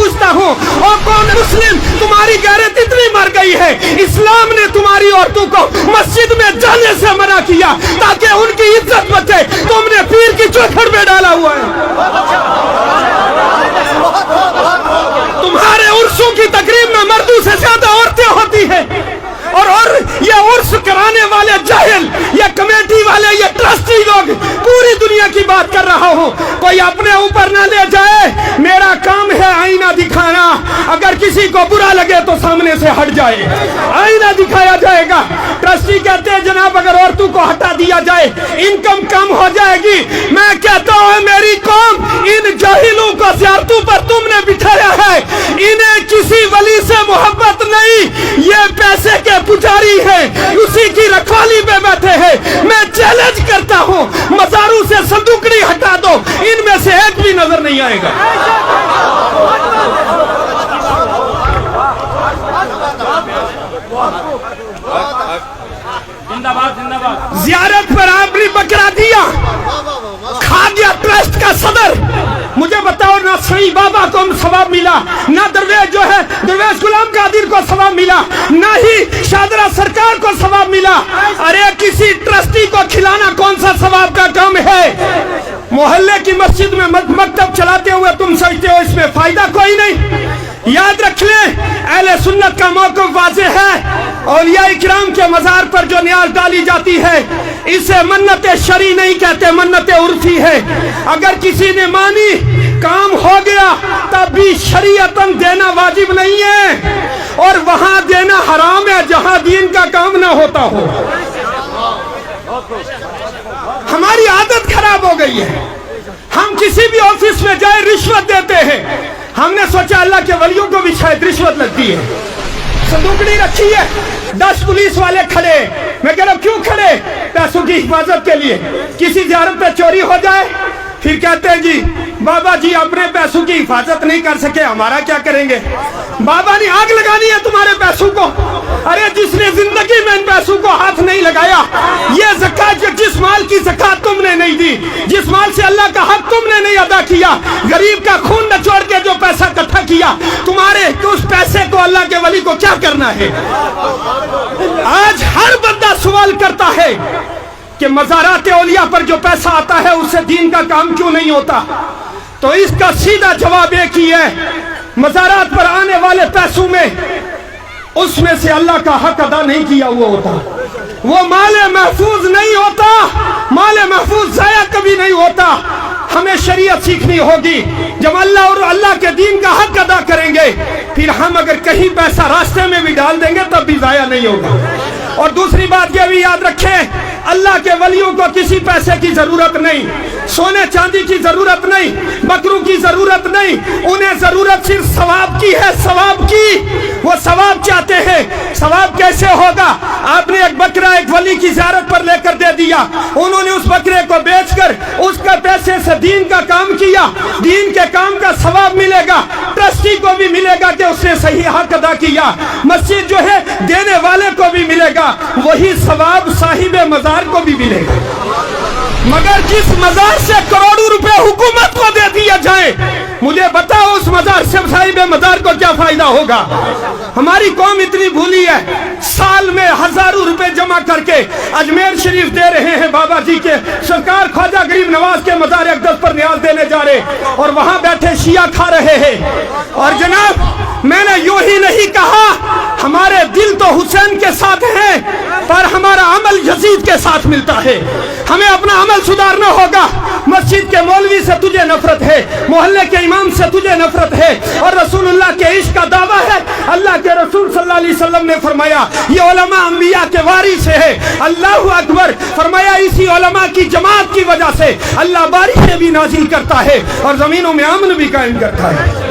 पूछता हूँ, ओ कौन मुस्लिम तुम्हारी गैरत इतनी मर गई है, इस्लाम ने तुम्हारी औरतों को मस्जिद में जाने से मना किया ताकि उनकी इज्जत बचे, तुमने पीर की चौखट में डाला हुआ है। तुम्हारे उर्सों की तकरीब में मर्दों से ज्यादा औरतें होती हैं, और ये उर्स कराने वाले जाहिल, ये कमेटी वाले, ये ट्रस्टी लोग, पूरी दुनिया की बात कर रहा हूँ, कोई अपने ऊपर ना ले जाए। मेरा काम है आईना दिखाना, अगर किसी को बुरा लगे तो सामने से हट जाए, आईना दिखाया जाएगा। ट्रस्टी कहते हैं जनाब अगर औरतों को हटा दिया जाए इनकम कम हो जाएगी। मैं कहता हूँ मेरी कौम, इन जाहिलों को ज़ियारतों पर तुमने बिठाया है, इन्हें किसी वली से मोहब्बत नहीं, ये पैसे के पुजारी है, उसी की रखवाली में बैठे हैं। मैं चैलेंज करता हूँ मज़ारों से संदूकड़ी हटा दो, इनमें से एक भी नजर नहीं आएगा। जियारत पर आपने बकरा दिया, खादिया ट्रस्ट का सदर, मुझे बताओ ना सही बाबा को सवाब मिला, ना दरवेश जो है दरवेश गुलाम कादिर को सवाब मिला, ना ही शादरा सरकार को सवाब मिला। अरे किसी ट्रस्टी को खिलाना कौन सा सवाब का काम है? मोहल्ले की मस्जिद में मकतब चलाते हुए तुम सोचते हो इसमें फायदा कोई नहीं। याद रख लें अहले सुन्नत का मौक़िफ़ वाज़ेह है, औलिया इकराम के मज़ार पर जो न्याज़ डाली जाती है इसे मन्नत शरी नहीं कहते, मन्नत उर्फी है। अगर किसी ने मानी काम हो गया तब भी शरीयतन देना वाजिब नहीं है, और वहां देना हराम है जहां दीन का काम ना होता हो। हमारी आदत खराब हो गई है, हम किसी भी ऑफिस में जाए रिश्वत देते हैं। हमने सोचा अल्लाह के वलियों को भी शायद रिश्वत लगती है। संदूकड़ी रखी है, 10 पुलिस वाले खड़े, मैं कह रहा हूं क्यों खड़े? पैसों की हिफाजत के लिए। किसी ज़ियारत पे चोरी हो जाए फिर कहते हैं जी बाबा जी अपने पैसों की हिफाजत नहीं कर सके, हमारा क्या करेंगे? बाबा ने आग लगानी है तुम्हारे पैसों को। अरे जिसने जिंदगी में इन पैसों को हाथ नहीं लगाया, ये ज़कात, जिस माल की ज़कात तुमने नहीं दी, जिस माल से अल्लाह का हक तुमने नहीं अदा किया, गरीब का खून निचोड़ के जो पैसा इकट्ठा किया, तुम्हारे उस पैसे को अल्लाह के वली को क्या करना है? आज हर बंदा सवाल करता है कि मज़ारात औलिया पर जो पैसा आता है उससे दीन का काम क्यों नहीं होता? तो इसका सीधा जवाब एक ही है, मज़ारात पर आने वाले पैसों में उसमें से अल्लाह का हक अदा नहीं किया हुआ होता, वो माले महफूज नहीं होता, माले महफूज ज़ाया कभी नहीं होता। हमें शरीयत सीखनी होगी। जब अल्लाह और अल्लाह के दीन का हक अदा करेंगे फिर हम अगर कहीं पैसा रास्ते में भी डाल देंगे तब भी ज़ाया नहीं होगा। और दूसरी बात यह भी याद रखें, अल्लाह के वलियों को किसी पैसे की जरूरत नहीं, सोने चांदी की जरूरत नहीं, बकरों की जरूरत नहीं, उन्हें जरूरत सिर्फ सवाब की है, सवाब की। वो सवाब चाहते हैं। सवाब कैसे होगा? आपने एक बकरा एक वली की ज़ियारत पर लेकर दे दिया, उन्होंने उस बकरे को बेचकर उसका पैसे से दीन का काम किया, दीन के काम का सवाब मिलेगा, ट्रस्टी को भी मिलेगा कि उसने सही हक अदा किया, मस्जिद जो है देने वाले को भी मिलेगा, वही सवाब साहिब मज़ार को भी मिलेगा। मगर जिस मज़ार से करोड़ों रुपए हुकूमत को दे दिया जाए, मुझे बताओ उस मज़ार से साहिब मज़ार को क्या फायदा होगा? हमारी कौम इतनी भूली है, साल में हजारों रुपए जमा करके अजमेर शरीफ दे रहे हैं बाबा जी के, सरकार ख्वाजा गरीब नवाज के मज़ार अक़दस पर न्याज देने जा रहे, और वहां बैठे शिया खा रहे हैं। और जनाब मैंने यूं ही नहीं कहा, हमारे दिल तो हुसैन के साथ हैं पर हमारा अमल यजीद के साथ मिलता है। हमें अपना अमल सुधारना होगा। मस्जिद के मौलवी से तुझे नफरत है, मोहल्ले के इमाम से तुझे नफरत है, और रसूलुल्लाह के इश्क का दावा है। अल्लाह के रसूल सल्लल्लाहु अलैहि वसल्लम ने फरमाया ये उलमा अंबिया के वारिस है। अल्लाहु अकबर फरमाया, इसी उलमा की जमात की वजह से अल्लाह बारिशें भी नाजिल करता है और जमीनों में अमन भी कायम करता है।